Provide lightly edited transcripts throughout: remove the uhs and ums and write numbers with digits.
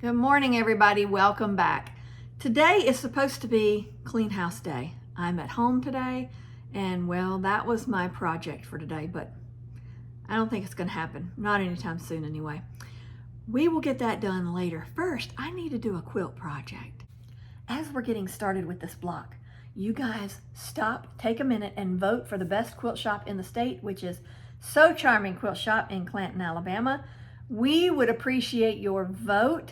Good morning, everybody. Welcome back. Today is supposed to be clean house day. I'm at home today, and well, that was my project for today, but I don't think it's going to happen. Not anytime soon anyway. We will get that done later. First, I need to do a quilt project. As we're getting started with this block, you guys stop, take a minute, and vote for the best quilt shop in the state, which is So Charming Quilt Shop in Clanton, Alabama. We would appreciate your vote.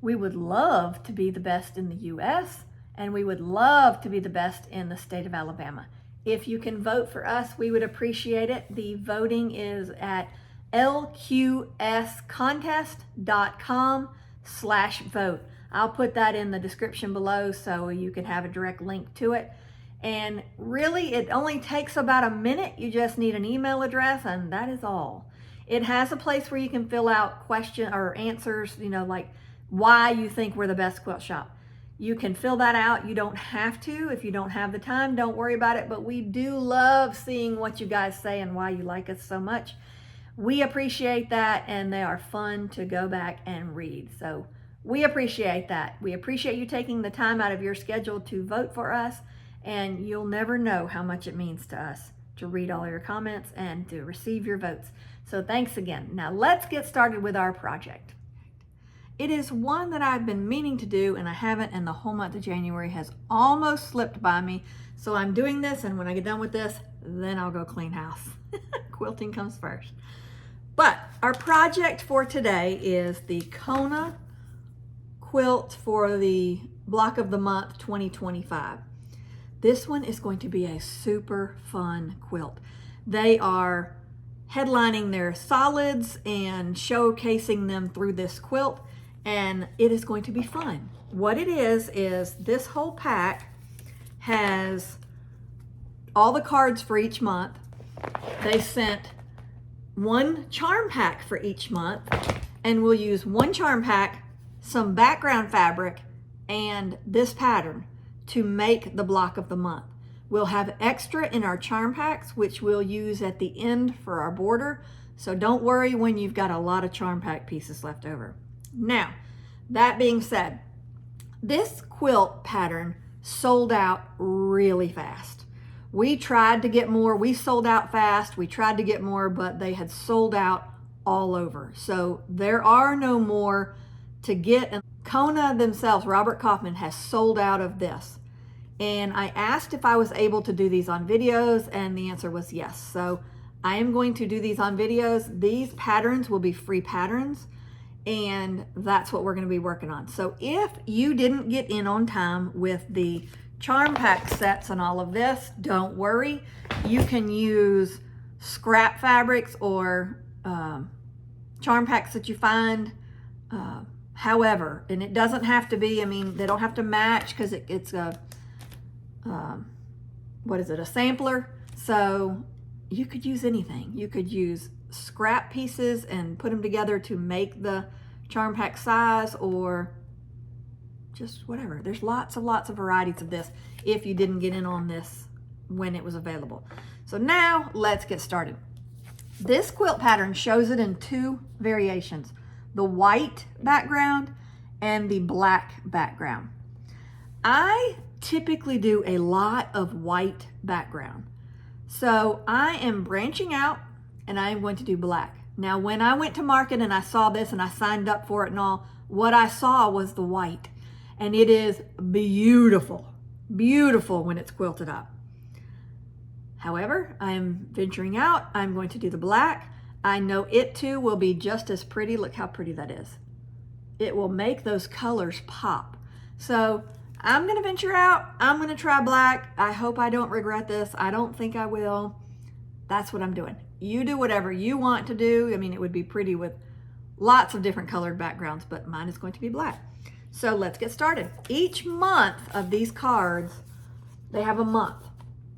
We would love to be the best in the U.S., and we would love to be the best in the state of Alabama. If you can vote for us, we would appreciate it. The voting is at lqscontest.com/vote. I'll put that in the description below so you can have a direct link to it. And really, it only takes about a minute. You just need an email address, and that is all. It has a place where you can fill out question or answers, like why you think we're the best quilt shop. You can fill that out. You don't have to. If you don't have the time, don't worry about it. But we do love seeing what you guys say and why you like us so much. We appreciate that, and they are fun to go back and read. So we appreciate that. We appreciate you taking the time out of your schedule to vote for us, and you'll never know how much it means to us to read all your comments and to receive your votes. So thanks again. Now let's get started with our project. It is one that I've been meaning to do and I haven't, and the whole month of January has almost slipped by me. So I'm doing this, and when I get done with this, then I'll go clean house. Quilting comes first. But our project for today is the Kona quilt for the block of the month 2025. This one is going to be a super fun quilt. They are headlining their solids and showcasing them through this quilt, and it is going to be fun. What it is this whole pack has all the cards for each month. They sent one charm pack for each month, and we'll use one charm pack, some background fabric, and this pattern to make the block of the month. We'll have extra in our charm packs, which we'll use at the end for our border. So don't worry when you've got a lot of charm pack pieces left over. Now, that being said, this quilt pattern sold out really fast. We tried to get more. We sold out fast. We tried to get more, but they had sold out all over. So there are no more to get. And Kona themselves, Robert Kaufman, has sold out of this. And I asked if I was able to do these on videos, and the answer was yes. So I am going to do these on videos. These patterns will be free patterns, and that's what we're going to be working on. So if you didn't get in on time with the charm pack sets and all of this, don't worry. You can use scrap fabrics or charm packs that you find. However, and it doesn't have to be, they don't have to match because it's a a sampler. So you could use anything. You could use scrap pieces and put them together to make the charm pack size, or just whatever. There's lots of varieties of this if you didn't get in on this when it was available. So now let's get started. This quilt pattern shows it in two variations: the white background and the black background. I typically do a lot of white background. So I am branching out, and I am going to do black. Now, when I went to market and I saw this and I signed up for it and all, what I saw was the white, and it is beautiful, beautiful when it's quilted up. However, I am venturing out. I'm going to do the black. I know it too will be just as pretty. Look how pretty that is. It will make those colors pop. So I'm going to venture out. I'm going to try black. I hope I don't regret this. I don't think I will. That's what I'm doing. You do whatever you want to do. It would be pretty with lots of different colored backgrounds, but mine is going to be black. So let's get started. Each month of these cards, they have a month.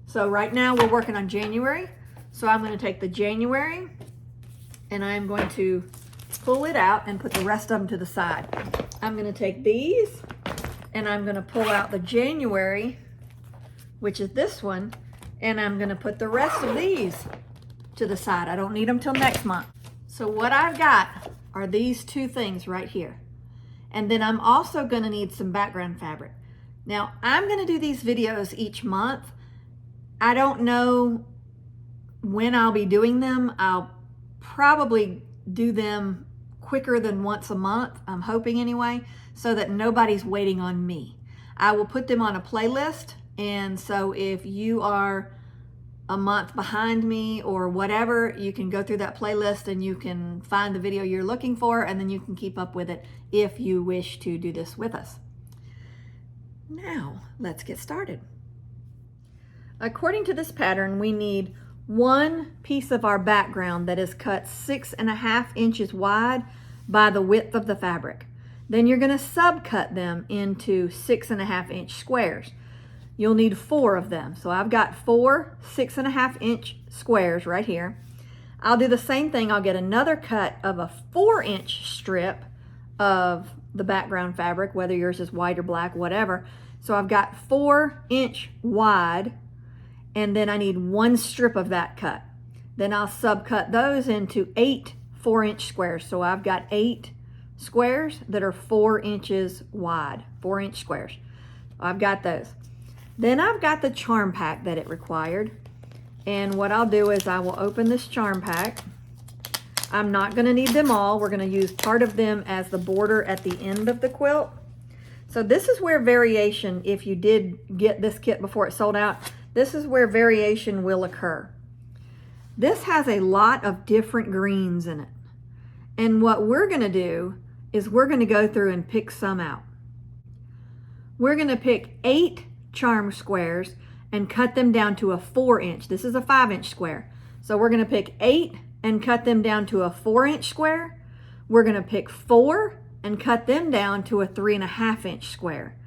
So right now we're working on January. So I'm going to take the January, and I'm going to pull it out and put the rest of them to the side. I'm going to take these, and I'm going to pull out the January, which is this one, and I'm going to put the rest of these to the side. I don't need them till next month. So what I've got are these two things right here. And then I'm also going to need some background fabric. Now, I'm going to do these videos each month. I don't know when I'll be doing them. I'll probably do them quicker than once a month, I'm hoping anyway, so that nobody's waiting on me. I will put them on a playlist, and so if you are a month behind me or whatever, you can go through that playlist and you can find the video you're looking for, and then you can keep up with it if you wish to do this with us. Now, let's get started. According to this pattern, we need one piece of our background that is cut 6.5 inches wide by the width of the fabric. Then you're going to subcut them into 6.5 inch squares. You'll need 4 of them. So I've got 4 6.5 inch squares right here. I'll do the same thing. I'll get another cut of a 4-inch strip of the background fabric, whether yours is white or black, whatever. So I've got 4-inch wide, and then I need 1 strip of that cut. Then I'll subcut those into 8 4-inch squares. So I've got 8 squares that are 4 inches wide, 4-inch squares. I've got those. Then I've got the charm pack that it required. And what I'll do is I will open this charm pack. I'm not going to need them all. We're going to use part of them as the border at the end of the quilt. So this is where variation, if you did get this kit before it sold out, this is where variation will occur. This has a lot of different greens in it. And what we're going to do is we're going to go through and pick some out. We're going to pick 8 charm squares and cut them down to a 4-inch. This is a 5-inch square. So we're going to pick 8 and cut them down to a 4-inch square. We're going to pick 4 and cut them down to a 3.5-inch square.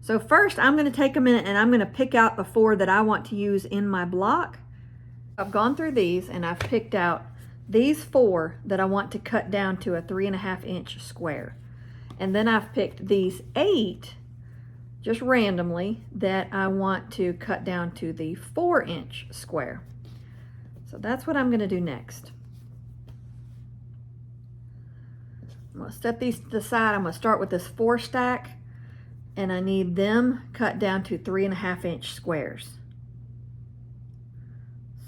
So first I'm going to take a minute and I'm going to pick out the 4 that I want to use in my block. I've gone through these and I've picked out these 4 that I want to cut down to a 3.5-inch square. And then I've picked these 8 just randomly that I want to cut down to the 4-inch square. So that's what I'm going to do next. I'm going to step these to the side. I'm going to start with this 4 stack, and I need them cut down to 3.5-inch squares.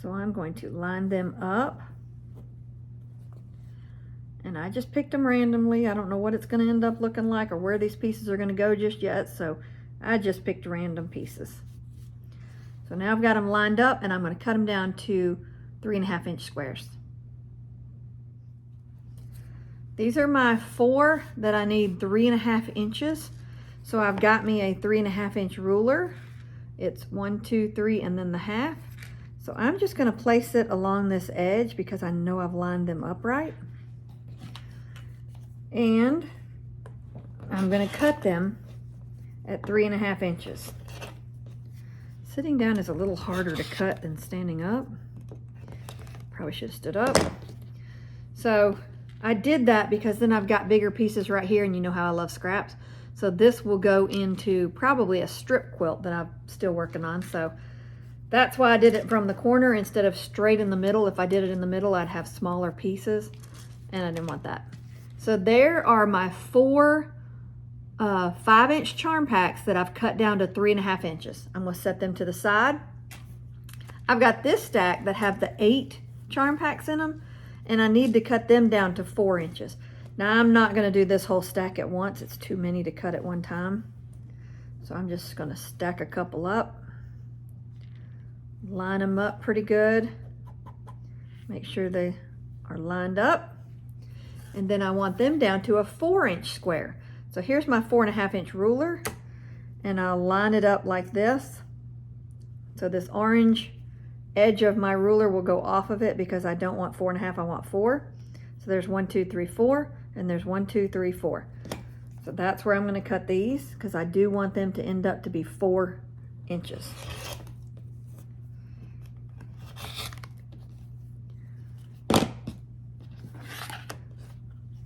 So I'm going to line them up, and I just picked them randomly. I don't know what it's going to end up looking like or where these pieces are going to go just yet, so I just picked random pieces. So now I've got them lined up, and I'm going to cut them down to 3.5-inch squares. These are my 4 that I need 3.5 inches. So I've got me a 3.5-inch ruler. It's 1, 2, 3, and then the half. So I'm just going to place it along this edge because I know I've lined them up right. And I'm going to cut them at 3.5 inches. Sitting down is a little harder to cut than standing up. Probably should have stood up. So I did that because then I've got bigger pieces right here, and you know how I love scraps. So this will go into probably a strip quilt that I'm still working on. So that's why I did it from the corner instead of straight in the middle. If I did it in the middle, I'd have smaller pieces, and I didn't want that. So there are my 4 5-inch charm packs that I've cut down to 3.5 inches. I'm going to set them to the side. I've got this stack that have the 8 charm packs in them, and I need to cut them down to 4 inches. Now I'm not going to do this whole stack at once. It's too many to cut at one time. So I'm just going to stack a couple up, line them up pretty good, make sure they are lined up, and then I want them down to a 4-inch square. So here's my 4.5-inch ruler, and I'll line it up like this. So this orange edge of my ruler will go off of it because I don't want 4.5, I want 4. So there's 1, 2, 3, 4, and there's 1, 2, 3, 4. So that's where I'm going to cut these because I do want them to end up to be 4 inches.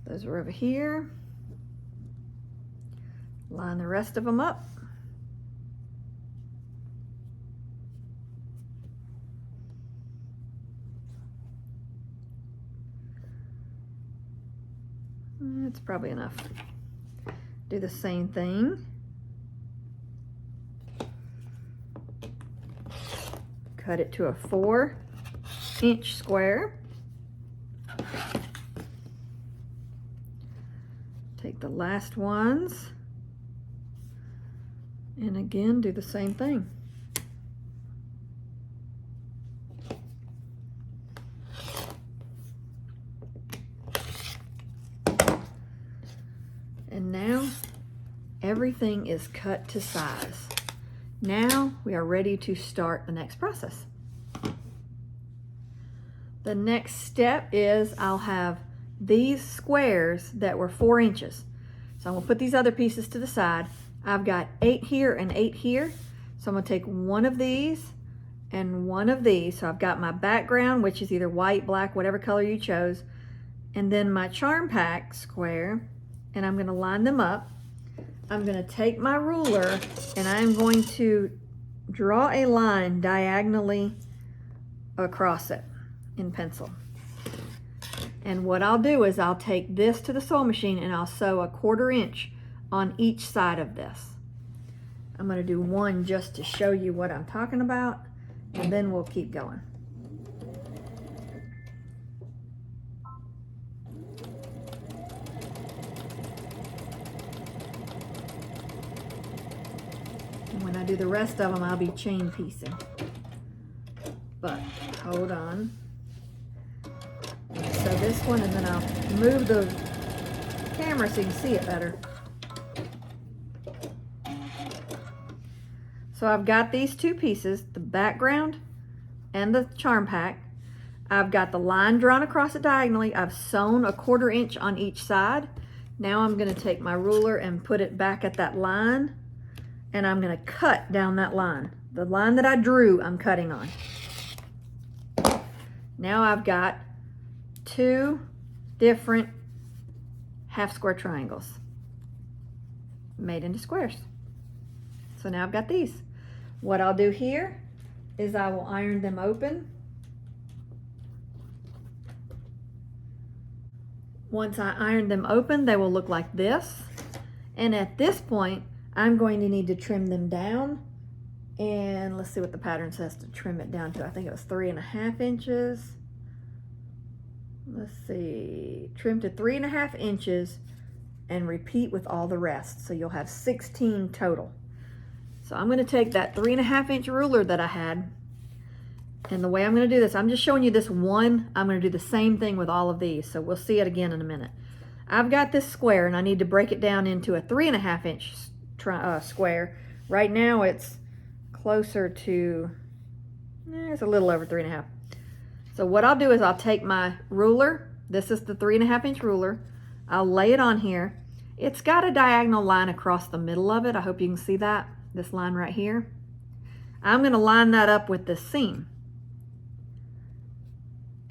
Those are over here. Line the rest of them up. That's probably enough. Do the same thing. Cut it to a 4-inch square. Take the last ones and again do the same thing. And now everything is cut to size. Now we are ready to start the next process. The next step is I'll have these squares that were 4 inches. So I'm gonna put these other pieces to the side. I've got 8 here and 8 here. So I'm gonna take one of these and one of these. So I've got my background, which is either white, black, whatever color you chose, and then my charm pack square, and I'm gonna line them up. I'm gonna take my ruler and I'm going to draw a line diagonally across it in pencil. And what I'll do is I'll take this to the sewing machine and I'll sew a 1/4 inch on each side of this. I'm gonna do one just to show you what I'm talking about, and then we'll keep going. When I do the rest of them, I'll be chain piecing. But hold on. So this one, and then I'll move the camera so you can see it better. So I've got these two pieces, the background and the charm pack. I've got the line drawn across it diagonally. I've sewn a 1/4 inch on each side. Now I'm gonna take my ruler and put it back at that line, and I'm gonna cut down that line. The line that I drew, I'm cutting on. Now I've got 2 different half square triangles made into squares. So now I've got these. What I'll do here is I will iron them open. Once I iron them open, they will look like this. And at this point, I'm going to need to trim them down. And let's see what the pattern says to trim it down to. I think it was 3.5 inches. Let's see, trim to 3.5 inches and repeat with all the rest. So you'll have 16 total. So I'm gonna take that 3.5 inch ruler that I had, and the way I'm gonna do this, I'm just showing you this one. I'm gonna do the same thing with all of these. So we'll see it again in a minute. I've got this square and I need to break it down into a 3.5 inch square. Right now it's closer to, it's a little over 3.5. So what I'll do is I'll take my ruler, this is the 3.5 inch ruler, I'll lay it on here. It's got a diagonal line across the middle of it. I hope you can see that, this line right here. I'm gonna line that up with this seam.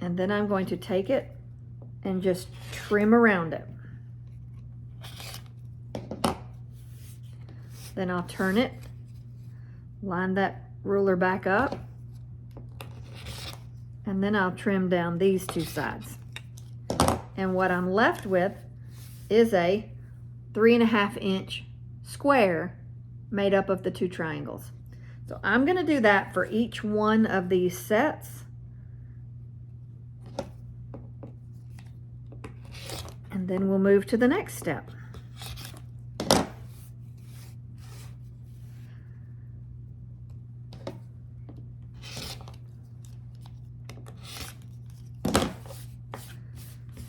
And then I'm going to take it and just trim around it. Then I'll turn it, line that ruler back up, and then I'll trim down these 2 sides. And what I'm left with is a 3.5 inch square made up of the 2 triangles. So I'm gonna do that for each one of these sets. And then we'll move to the next step.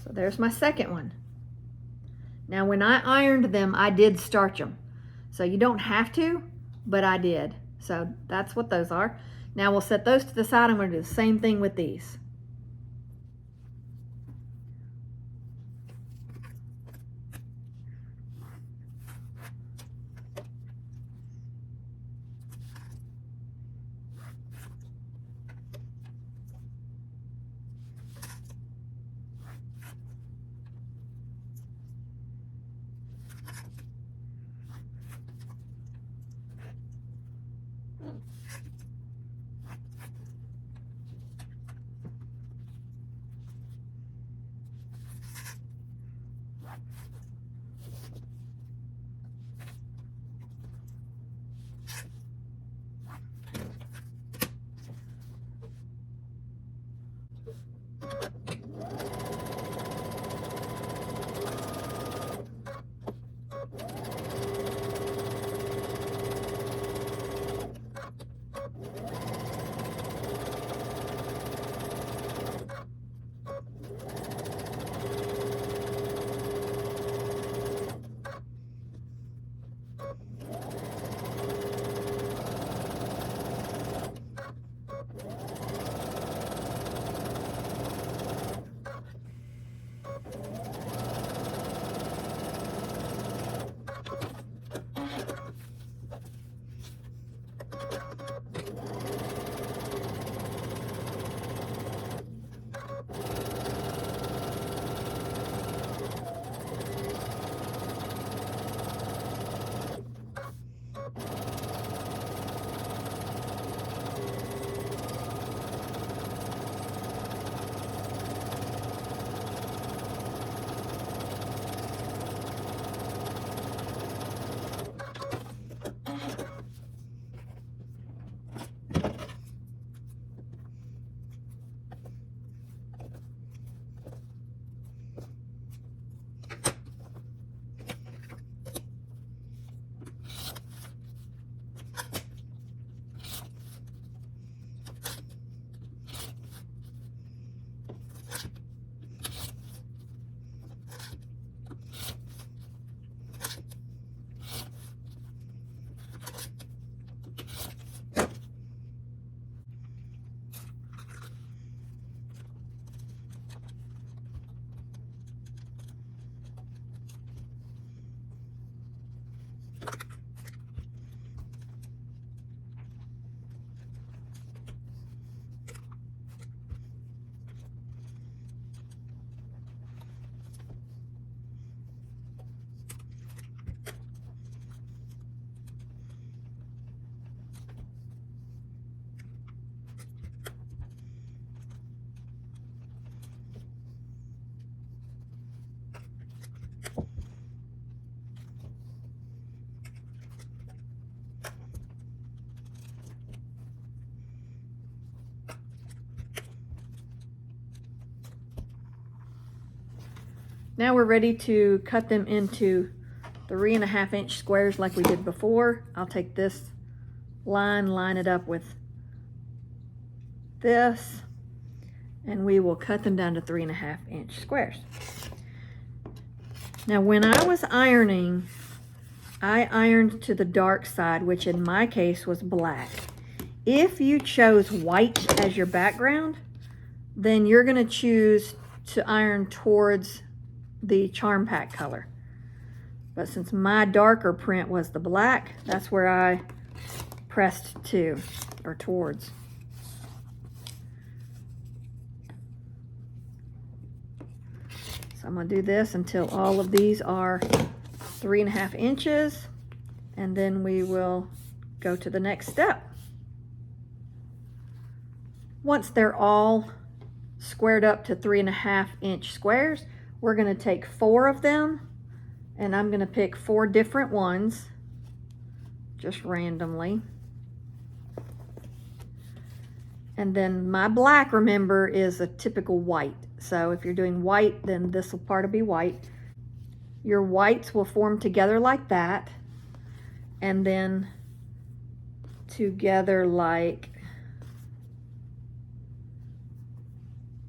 So there's my second one. Now when I ironed them, I did starch them. So you don't have to, but I did. So that's what those are. Now we'll set those to the side. I'm going to do the same thing with these. Now we're ready to cut them into 3.5 inch squares like we did before. I'll take this line it up with this, and we will cut them down to 3.5 inch squares. Now when I was ironing, I ironed to the dark side, which in my case was black. If you chose white as your background, then you're going to choose to iron towards the charm pack color. But since my darker print was the black, that's where I pressed to, or towards. So I'm going to do this until all of these are 3.5 inches, and then we will go to the next step. Once they're all squared up to 3.5 inch squares, we're going to take 4 of them, and I'm going to pick 4 different ones just randomly. And then my black, remember, is a typical white. So if you're doing white, then this part will be white. Your whites will form together like that, and then together like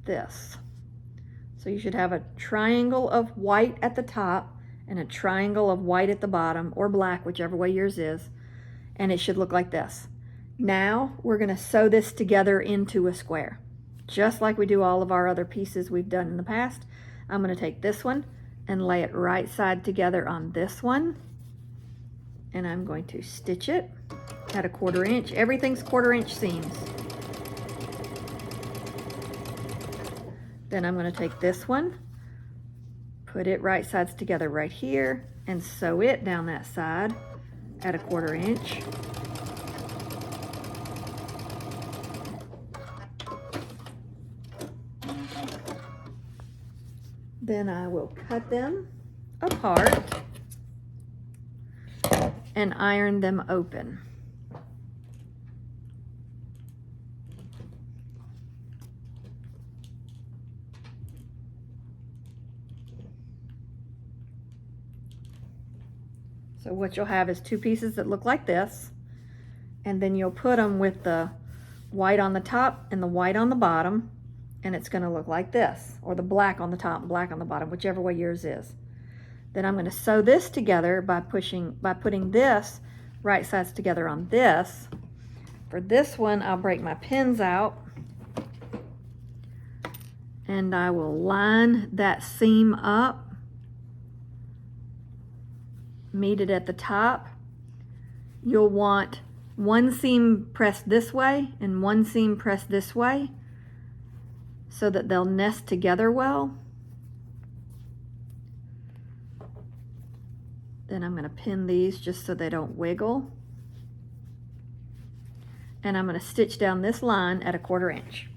this. So you should have a triangle of white at the top and a triangle of white at the bottom, or black, whichever way yours is, and it should look like this. Now we're going to sew this together into a square, just like we do all of our other pieces we've done in the past. I'm going to take this one and lay it right side together on this one, and I'm going to stitch it at 1/4 inch. Everything's 1/4 inch seams. Then I'm going to take this one, put it right sides together right here, and sew it down that side at 1/4 inch. Then I will cut them apart and iron them open. So what you'll have is 2 pieces that look like this, and then you'll put them with the white on the top and the white on the bottom, and it's going to look like this, or the black on the top and black on the bottom, whichever way yours is. Then I'm going to sew this together by putting this right sides together on this. For this one, I'll break my pins out, and I will line that seam up, meet it at the top. You'll want one seam pressed this way and one seam pressed this way so that they'll nest together well. Then I'm going to pin these just so they don't wiggle. And I'm going to stitch down this line at 1/4 inch.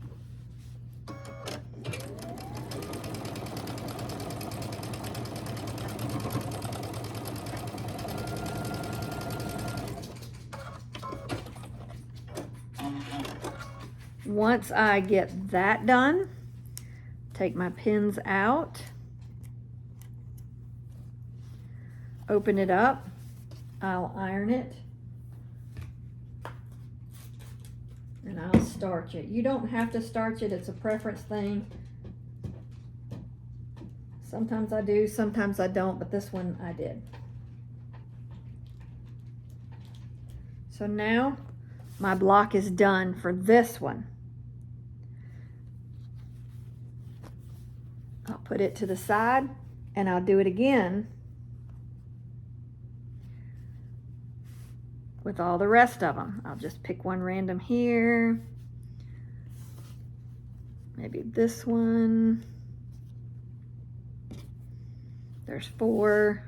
Once I get that done, take my pins out, open it up, I'll iron it, and I'll starch it. You don't have to starch it, it's a preference thing. Sometimes I do, sometimes I don't, but this one I did. So now my block is done for this one. I'll put it to the side, and I'll do it again with all the rest of them. I'll just pick one random here. Maybe this one. There's 4.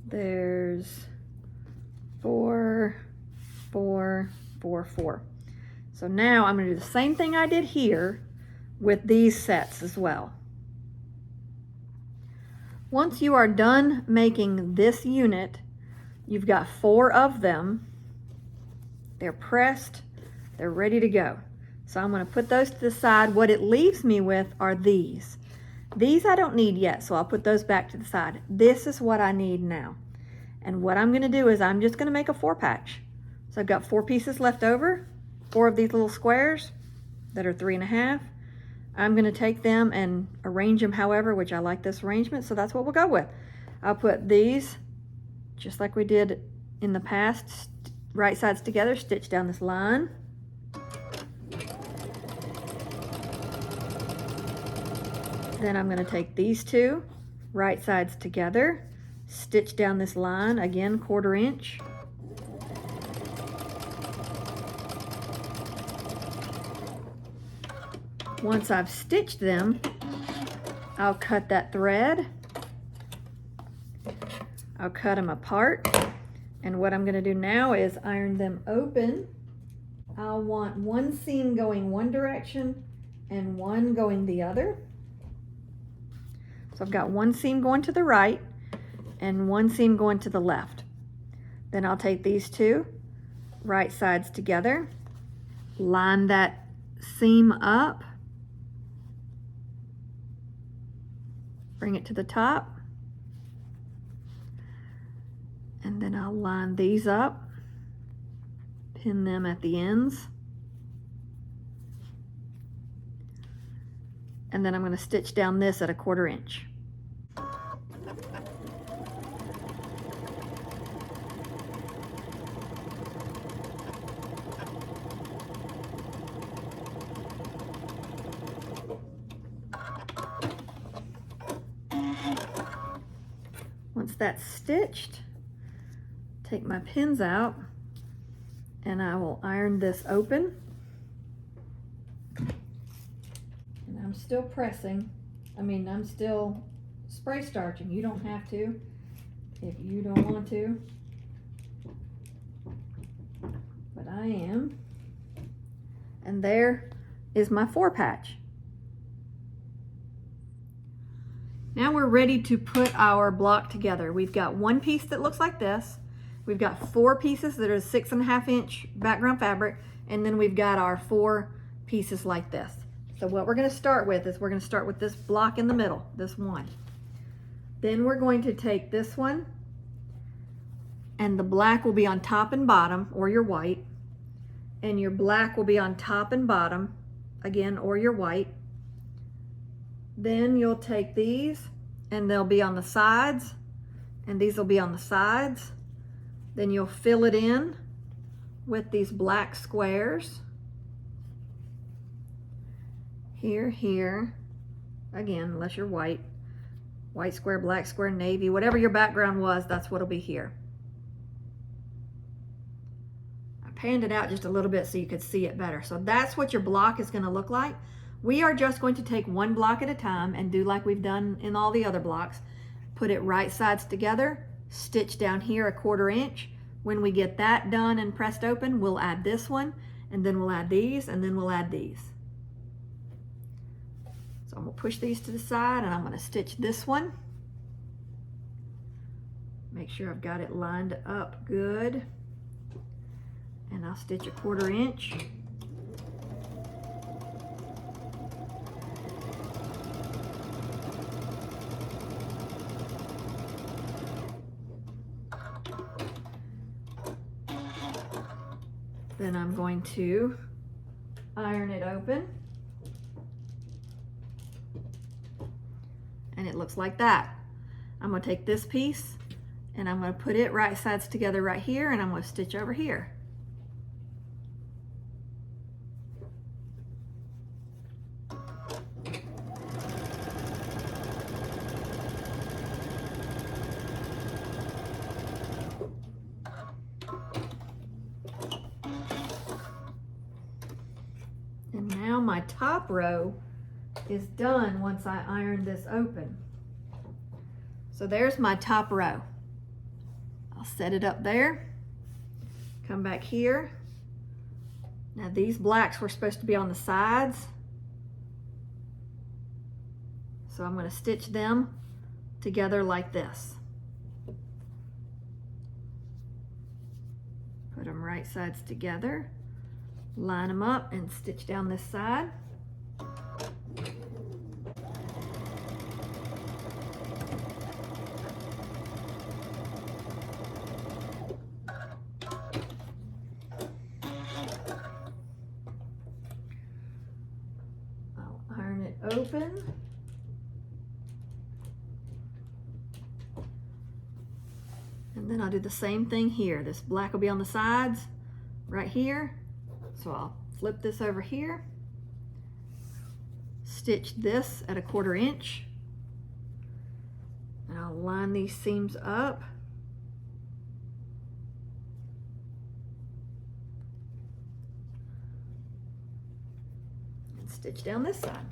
There's 4, 4, 4, 4. So now I'm going to do the same thing I did here with these sets as well. Once you are done making this unit, you've got 4 of them. They're pressed, they're ready to go. So I'm going to put those to the side. What it leaves me with are these. These I don't need yet, so I'll put those back to the side. This is what I need now. And what I'm going to do is I'm just going to make a 4 patch. So I've got 4 pieces left over, 4 of these little squares that are 3.5. I'm going to take them and arrange them however, which I like this arrangement, so that's what we'll go with. I'll put these, just like we did in the past, right sides together, stitch down this line. Then I'm going to take these 2, right sides together, stitch down this line, again 1/4 inch. Once I've stitched them, I'll cut that thread. I'll cut them apart. And what I'm going to do now is iron them open. I'll want one seam going one direction and one going the other. So I've got one seam going to the right and one seam going to the left. Then I'll take these 2 right sides together, line that seam up, bring it to the top, and then I'll line these up, pin them at the ends, and then I'm going to stitch down this at 1/4 inch. Once that's stitched, take my pins out and I will iron this open. And I'm still pressing. I'm still spray starching. You don't have to if you don't want to, but I am. And there is my 4 patch. Now we're ready to put our block together. We've got one piece that looks like this. We've got 4 pieces that are 6.5 inch background fabric, and then we've got our 4 pieces like this. So what we're going to start with is we're going to start with this block in the middle, this one. Then we're going to take this one, and the black will be on top and bottom, or your white, and your black will be on top and bottom, again, or your white. Then you'll take these and they'll be on the sides, and these will be on the sides. Then you'll fill it in with these black squares. Here, here, again, unless you're white. White square, black square, navy, whatever your background was, that's what'll be here. I panned it out just a little bit so you could see it better. So that's what your block is gonna look like. We are just going to take one block at a time and do like we've done in all the other blocks. Put it right sides together, stitch down here 1/4 inch. When we get that done and pressed open, we'll add this one, and then we'll add these, and then we'll add these. So I'm gonna push these to the side, and I'm gonna stitch this one. Make sure I've got it lined up good. And I'll stitch 1/4 inch. Then I'm going to iron it open. And it looks like that. I'm going to take this piece and I'm going to put it right sides together right here, and I'm going to stitch over here. top row is done once I iron this open. So there's my top row. I'll set it up there. Come back here. Now these blacks were supposed to be on the sides. So I'm going to stitch them together like this. Put them right sides together. Line them up and stitch down this side. I'll iron it open. And then I'll do the same thing here. This black will be on the sides right here. So I'll flip this over here, stitch this at 1/4 inch, and I'll line these seams up. And stitch down this side.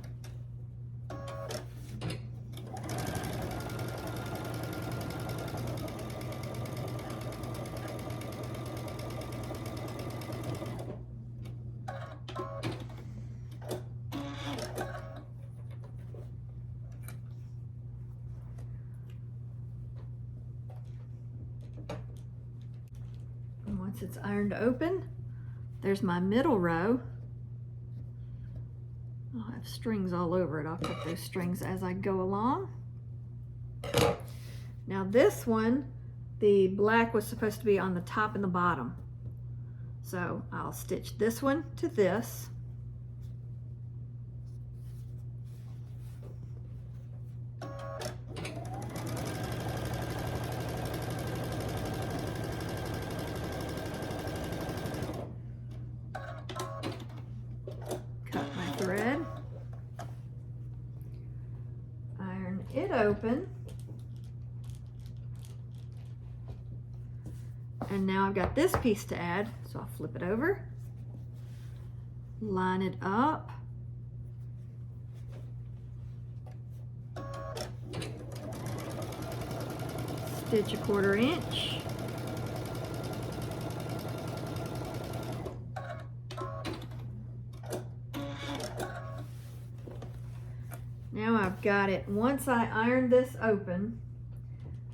Once it's ironed open, there's my middle row. I'll have strings all over it. I'll cut those strings as I go along. Now this one, the black was supposed to be on the top and the bottom. So I'll stitch this one to this. Thread, iron it open, and now I've got this piece to add, so I'll flip it over, line it up, stitch 1/4 inch, now I've got it. Once I iron this open,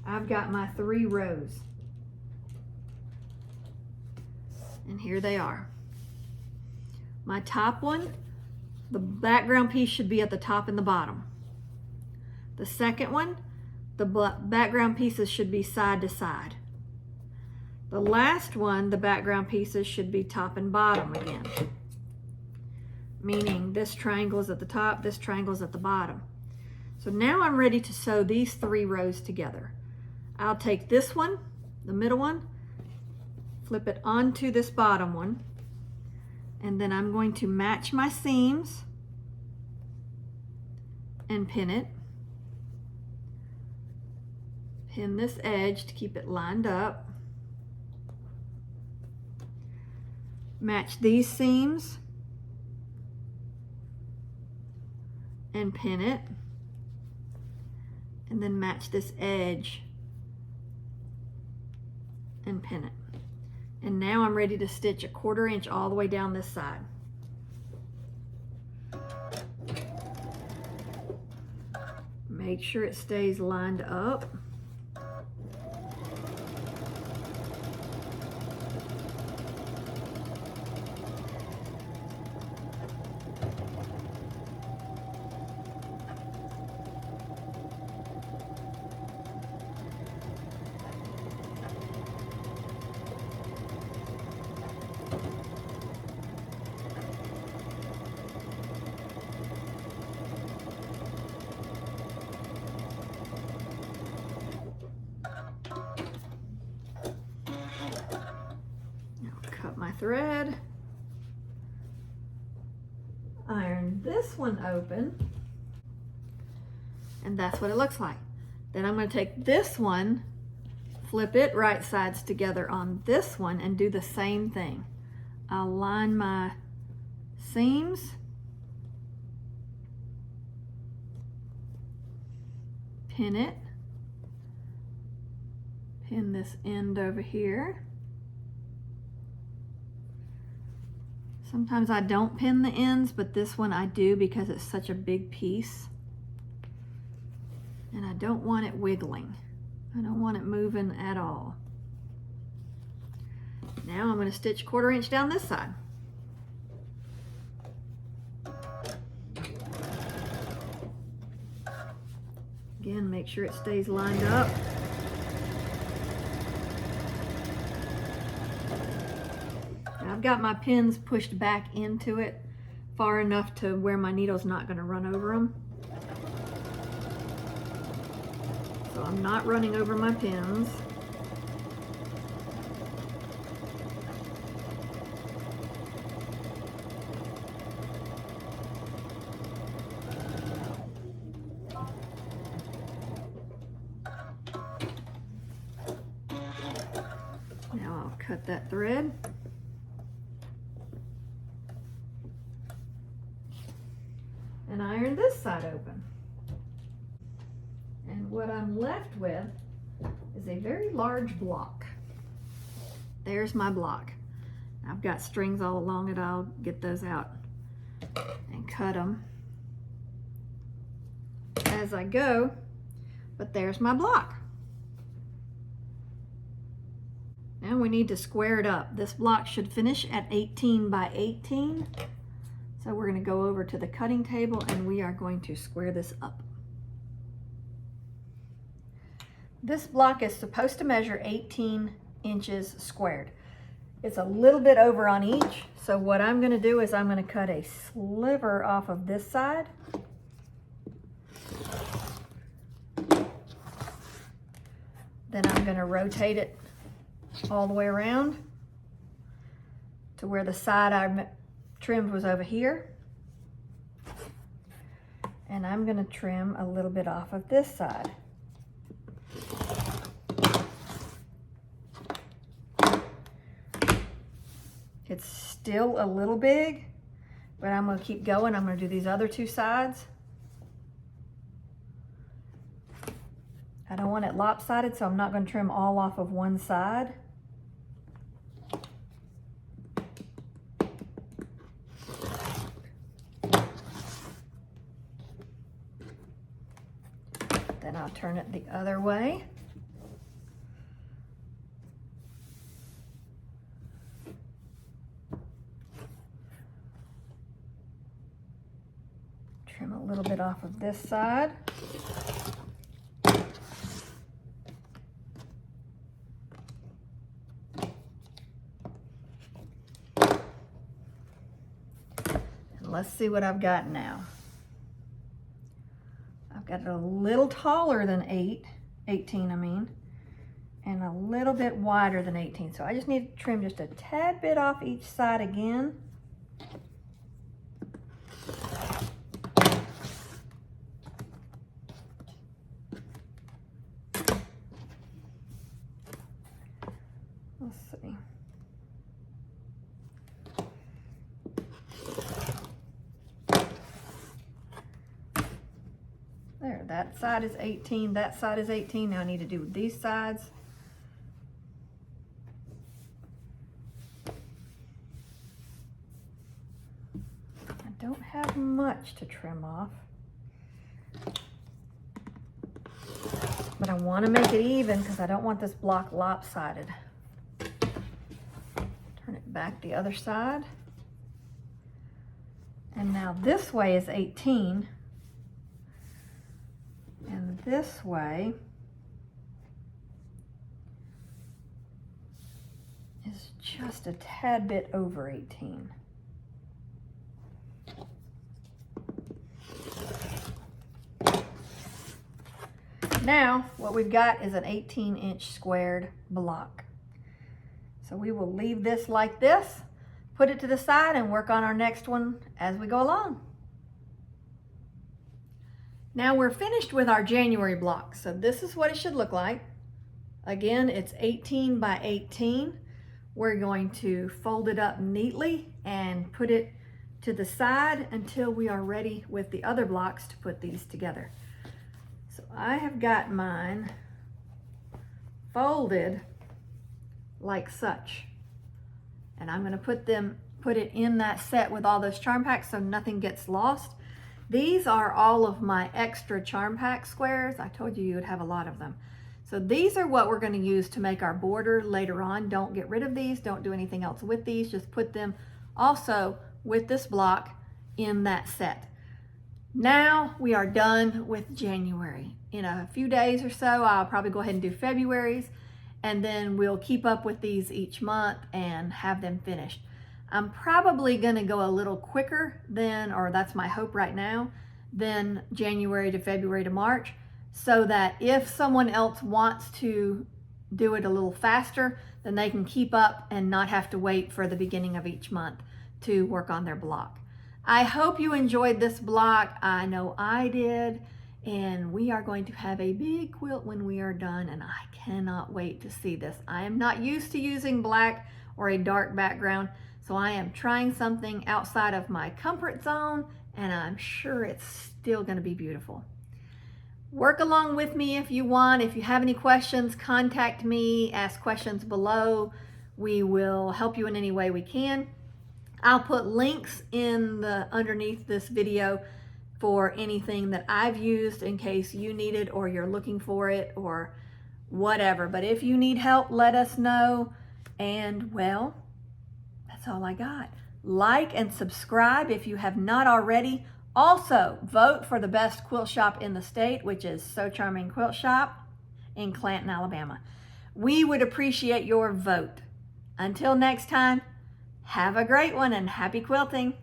I've got my 3 rows. And here they are. My top one, the background piece should be at the top and the bottom. The second one, the background pieces should be side to side. The last one, the background pieces should be top and bottom again. Meaning this triangle is at the top, this triangle is at the bottom. So now I'm ready to sew these 3 rows together. I'll take this one, the middle one, flip it onto this bottom one, and then I'm going to match my seams and pin it. Pin this edge to keep it lined up. Match these seams and pin it, and then match this edge and pin it. And now I'm ready to stitch 1/4 inch all the way down this side. Make sure it stays lined up. My thread, iron this one open, and that's what it looks like. Then I'm going to take this one, flip it right sides together on this one, and do the same thing. I'll line my seams pin it. Pin this end over here. Sometimes I don't pin the ends, but this one I do because it's such a big piece. And I don't want it wiggling. I don't want it moving at all. Now I'm going to stitch 1/4 inch down this side. Again, make sure it stays lined up. I've got my pins pushed back into it far enough to where my needle's not going to run over them. So I'm not running over my pins. Now I'll cut that thread. And iron this side open. And what I'm left with is a very large block. There's my block. I've got strings all along it. I'll get those out and cut them as I go, but there's my block. Now we need to square it up. This block should finish at 18 by 18. So we're going to go over to the cutting table and we are going to square this up. This block is supposed to measure 18 inches squared. It's a little bit over on each. So what I'm going to do is I'm going to cut a sliver off of this side. Then I'm going to rotate it all the way around to where the side I trimmed was over here. And I'm going to trim a little bit off of this side. It's still a little big, but I'm going to keep going. I'm going to do these other two sides. I don't want it lopsided, so I'm not going to trim all off of one side. Then I'll turn it the other way. Trim a little bit off of this side. And let's see what I've got now. I've got it a little taller than 18, and a little bit wider than 18. So I just need to trim just a tad bit off each side again. Let's see. There, that side is 18, that side is 18. Now I need to do these sides. I don't have much to trim off, but I want to make it even because I don't want this block lopsided. Turn it back the other side. And now this way is 18. And this way is just a tad bit over 18. Now, what we've got is an 18-inch squared block. So we will leave this like this, put it to the side, and work on our next one as we go along. Now we're finished with our January block. So this is what it should look like. Again, it's 18 by 18. We're going to fold it up neatly and put it to the side until we are ready with the other blocks to put these together. So I have got mine folded like such. And I'm going to put it in that set with all those charm packs so nothing gets lost. These are all of my extra charm pack squares. I told you would have a lot of them. So these are what we're going to use to make our border later on. Don't get rid of these. Don't do anything else with these. Just put them also with this block in that set. Now we are done with January. In a few days or so, I'll probably go ahead and do February's, and then we'll keep up with these each month and have them finished. I'm probably going to go a little quicker than, or that's my hope right now, than January to February to March, so that if someone else wants to do it a little faster, then they can keep up and not have to wait for the beginning of each month to work on their block. I hope you enjoyed this block. I know I did, and we are going to have a big quilt when we are done, and I cannot wait to see this. I am not used to using black or a dark background, so I am trying something outside of my comfort zone, and I'm sure it's still going to be beautiful. Work along with me if you want. If you have any questions, contact me, ask questions below. We will help you in any way we can. I'll put links in the underneath this video for anything that I've used in case you need it or you're looking for it or whatever. But if you need help, let us know. And well, that's all I got. Like and subscribe if you have not already. Also, vote for the best quilt shop in the state, which is So Charming Quilt Shop in Clanton, Alabama. We would appreciate your vote. Until next time, have a great one and happy quilting.